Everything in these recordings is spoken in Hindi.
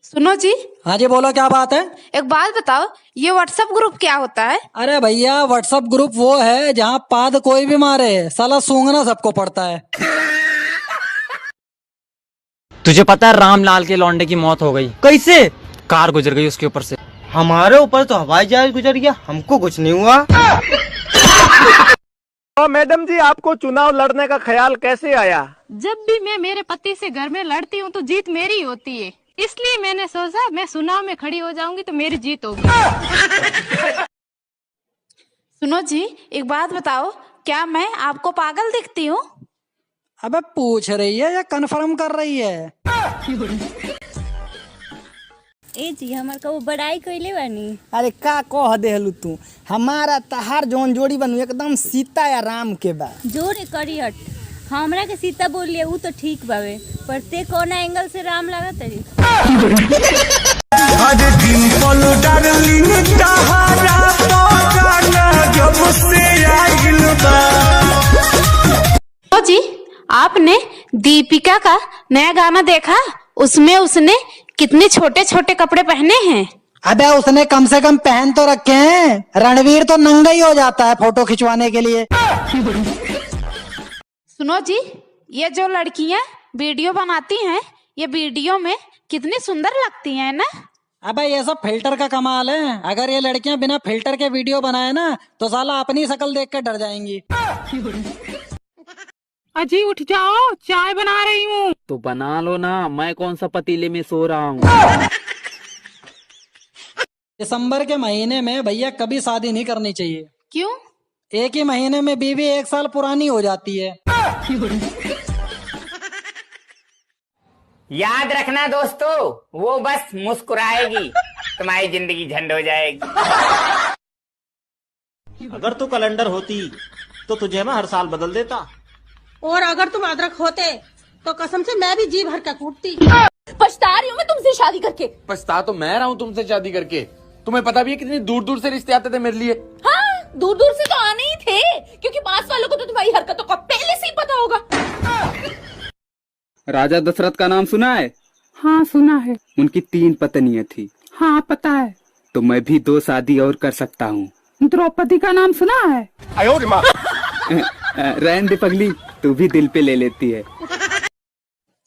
सुनो जी। हाँ जी बोलो, क्या बात है। एक बात बताओ, ये व्हाट्सएप ग्रुप क्या होता है? अरे भैया, व्हाट्सएप ग्रुप वो है जहाँ पाद कोई भी मारे साला सूंघना सबको पड़ता है। तुझे पता है रामलाल के लौंडे की मौत हो गई? कैसे? कार गुजर गई उसके ऊपर से। हमारे ऊपर तो हवाई जहाज गुजर गया, हमको कुछ नहीं हुआ। तो मैडम जी, आपको चुनाव लड़ने का ख्याल कैसे आया? जब भी मैं मेरे पति से घर में लड़ती हूँ तो जीत मेरी होती है, इसलिए मैंने सोचा मैं चुनाव में खड़ी हो जाऊंगी तो मेरी जीत होगी। सुनो जी, एक बात बताओ, क्या मैं आपको पागल दिखती हूँ? अबे पूछ रही है या कन्फर्म कर रही है? ए जी हमार का वो बड़ाई कइले बानी। अरे का कह देहलू तू, हमारा तहार जौन जोड़ी बनू एकदम सीता या राम के बा। जोरे करी हट, हमरा के सीता बोल लिया ऊ तो ठीक बावे, पर ते कौन एंगल से राम लागत है? सुनो जी, आपने दीपिका का नया गाना देखा? उसमें उसने कितने छोटे छोटे कपड़े पहने हैं। अबे उसने कम से कम पहन तो रखे हैं, रणवीर तो नंगा ही हो जाता है फोटो खिंचवाने के लिए। सुनो जी, ये जो लड़कियां वीडियो बनाती हैं, ये वीडियो में कितनी सुंदर लगती हैं ना। अबे ये सब फिल्टर का कमाल है। अगर ये लड़कियां बिना फिल्टर के वीडियो बनाए ना तो साला अपनी शक्ल देख कर डर जाएंगी। अजी उठ जाओ, चाय बना रही हूँ। तो बना लो ना, मैं कौन सा पतीले में सो रहा हूँ। दिसंबर के महीने में भैया कभी शादी नहीं करनी चाहिए। क्यों? एक ही महीने में बीवी 1 साल पुरानी हो जाती है। याद रखना दोस्तों, वो बस मुस्कुराएगी, तुम्हारी जिंदगी झंड हो जाएगी। अगर तू कैलेंडर होती तो तुझे मैं हर साल बदल देता, और अगर तुम अदरक होते तो कसम से मैं भी जी भर का कूटती। पछता रही हूँ मैं तुमसे शादी करके। पछता तो मैं रहा हूँ तुमसे शादी करके। तुम्हें पता भी है कितनी दूर दूर से रिश्ते आते थे मेरे लिए। हाँ, दूर दूर से तो आने ही थे, क्योंकि पास वालों को तो तुम्हारी हरकतों का पहले से ही पता होगा। राजा दशरथ का नाम सुना है? हाँ सुना है। उनकी 3 पत्नियां थी। हाँ पता है। तो मैं भी 2 शादी और कर सकता हूँ। द्रौपदी का नाम सुना है? रहने दे पगली, तू भी दिल पे ले लेती है।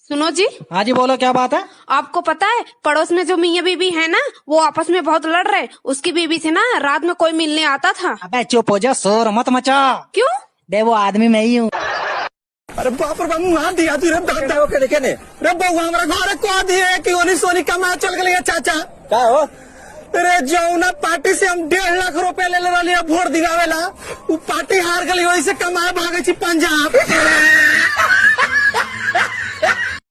सुनो जी। हाँ जी बोलो, क्या बात है। आपको पता है पड़ोस में जो मियाँ बीबी है ना, वो आपस में बहुत लड़ रहे। उसकी बीबी से ना रात में कोई मिलने आता था। अबे चुप हो जा, शोर मत मचा। क्यों? दे वो आदमी मैं ही हूँ। अरे बाप रे बाप, मुँह दिया तू रे दादा के देखे ने रे बउआ हमरा घर को दिए कि ओनी सोनी कमा चल गलिया चाचा। का हो रे जौना पार्टी से हम 1.5 लाख रुपए ले ले रही वोट दिगावेला, वो पार्टी हार गई, वही से कमाए भागे छी पंजाब।